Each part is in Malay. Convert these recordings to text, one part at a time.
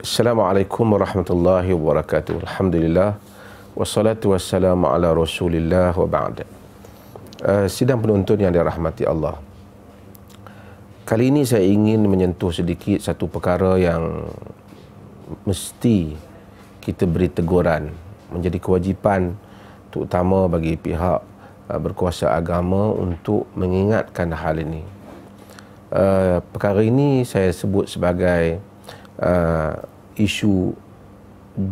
Assalamualaikum warahmatullahi wabarakatuh. Alhamdulillah. Wassalatu wassalamu ala rasulillah wa ba'd. Sidang penonton yang dirahmati Allah, kali ini saya ingin menyentuh sedikit satu perkara yang mesti kita beri teguran, menjadi kewajipan terutama bagi pihak berkuasa agama untuk mengingatkan hal ini. Perkara ini saya sebut sebagai isu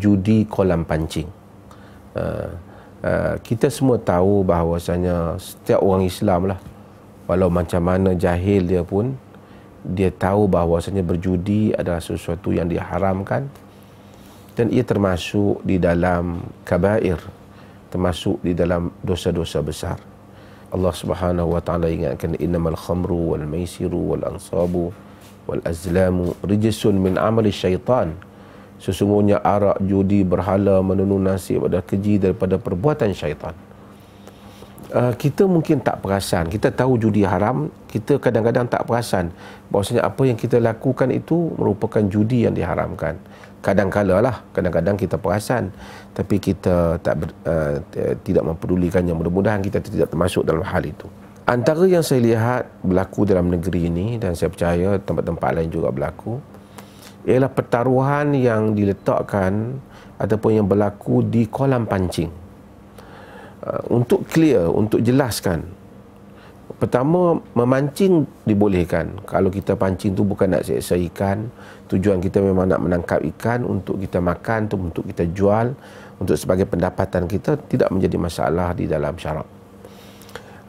judi kolam pancing. Kita semua tahu bahawasanya setiap orang Islam lah, walau macam mana jahil dia pun, dia tahu bahawasanya berjudi adalah sesuatu yang diharamkan dan ia termasuk di dalam kabair, termasuk di dalam dosa-dosa besar. Allah Subhanahu wa taala ingatkan, innamal khamru wal maisiru wal ansabu wal azlamu rijsun min amali syaitan. Sesungguhnya arak, judi, berhala, menenun nasib adalah keji daripada perbuatan syaitan. Kita mungkin tak perasan, kita tahu judi haram, kita kadang-kadang tak perasan bahawasanya apa yang kita lakukan itu merupakan judi yang diharamkan. Kadang-kadang kita perasan, tapi kita tidak mempedulikannya. Mudah-mudahan kita tidak termasuk dalam hal itu. Antara yang saya lihat berlaku dalam negeri ini, dan saya percaya tempat-tempat lain juga berlaku, ialah pertaruhan yang diletakkan ataupun yang berlaku di kolam pancing. Untuk clear, untuk jelaskan, pertama, memancing dibolehkan. Kalau kita pancing tu bukan nak seksa ikan, tujuan kita memang nak menangkap ikan untuk kita makan, untuk kita jual, untuk sebagai pendapatan kita, tidak menjadi masalah di dalam syarak.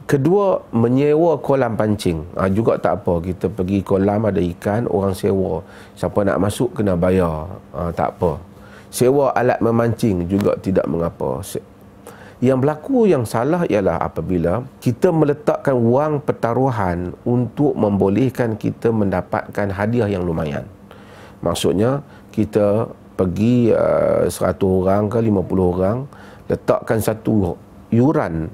Kedua, menyewa kolam pancing. Juga tak apa. Kita pergi kolam ada ikan, orang sewa. Siapa nak masuk kena bayar. Tak apa. Sewa alat memancing juga tidak mengapa. Yang berlaku yang salah ialah apabila kita meletakkan wang pertaruhan untuk membolehkan kita mendapatkan hadiah yang lumayan. Maksudnya, kita pergi 100 orang ke 50 orang, letakkan satu yuran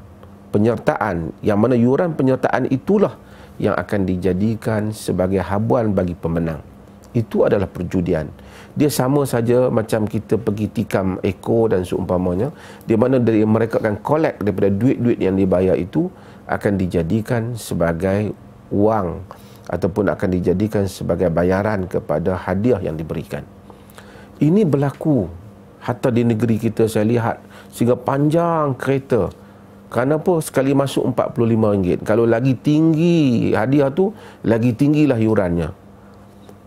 penyertaan, yang mana yuran penyertaan itulah yang akan dijadikan sebagai habuan bagi pemenang. Itu adalah perjudian. Dia sama saja macam kita pergi tikam ekor dan seumpamanya, di mana mereka akan collect daripada duit-duit yang dibayar itu, akan dijadikan sebagai wang ataupun akan dijadikan sebagai bayaran kepada hadiah yang diberikan. Ini berlaku hatta di negeri kita. Saya lihat sehingga panjang kereta. Kenapa? Sekali masuk RM45. Kalau lagi tinggi hadiah tu, lagi tinggilah yurannya.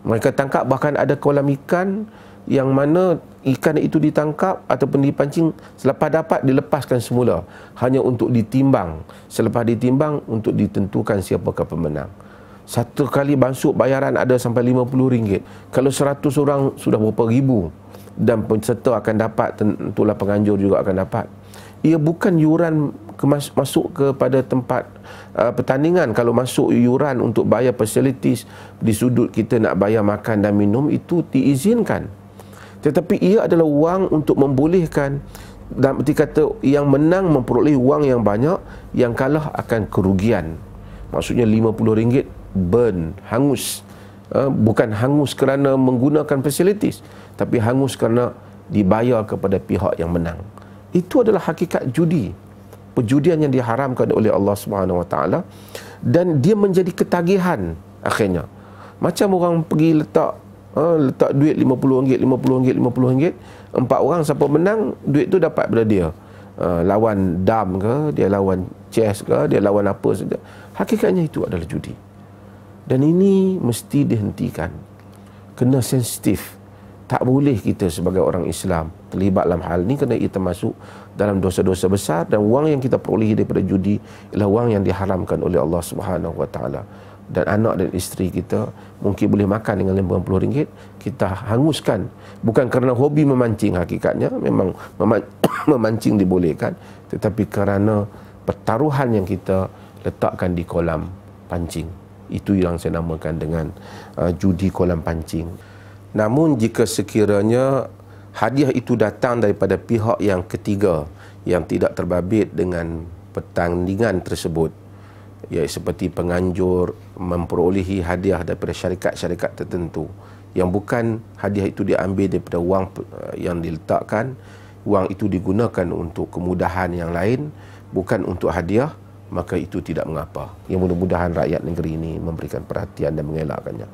Mereka tangkap, bahkan ada kolam ikan yang mana ikan itu ditangkap ataupun dipancing, selepas dapat dilepaskan semula hanya untuk ditimbang. Selepas ditimbang untuk ditentukan siapakah pemenang. Satu kali masuk bayaran ada sampai RM50. Kalau 100 orang sudah berapa ribu, dan peserta akan dapat, tentulah penganjur juga akan dapat. Ia bukan yuran masuk kepada tempat pertandingan. Kalau masuk yuran untuk bayar facilities di sudut kita nak bayar makan dan minum, itu diizinkan. Tetapi ia adalah wang untuk membolehkan, dalam arti kata yang menang memperoleh wang yang banyak, yang kalah akan kerugian. Maksudnya RM50 burn, hangus. Bukan hangus kerana menggunakan facilities, tapi hangus kerana dibayar kepada pihak yang menang. Itu adalah hakikat judi, perjudian yang diharamkan oleh Allah Subhanahu Wa Taala, dan dia menjadi ketagihan akhirnya. Macam orang pergi letak duit RM50, RM50, RM50, 4 orang, siapa menang, duit tu dapat pada dia. Lawan dam ke, dia lawan chess ke, dia lawan apa saja. Hakikatnya itu adalah judi. Dan ini mesti dihentikan. Kena sensitif. Tak boleh kita sebagai orang Islam terlibat dalam hal ini, kerana ia termasuk dalam dosa-dosa besar, dan wang yang kita perolehi daripada judi ialah wang yang diharamkan oleh Allah Subhanahu Wa Taala. Dan anak dan isteri kita mungkin boleh makan dengan RM50, kita hanguskan. Bukan kerana hobi memancing, hakikatnya memang memancing dibolehkan, tetapi kerana pertaruhan yang kita letakkan di kolam pancing. Itu yang saya namakan dengan judi kolam pancing. Namun jika sekiranya hadiah itu datang daripada pihak yang ketiga yang tidak terbabit dengan pertandingan tersebut, iaitu seperti penganjur memperolehi hadiah daripada syarikat-syarikat tertentu yang bukan hadiah itu diambil daripada wang yang diletakkan, wang itu digunakan untuk kemudahan yang lain, bukan untuk hadiah, maka itu tidak mengapa. Yang mudah-mudahan rakyat negeri ini memberikan perhatian dan mengelakkannya.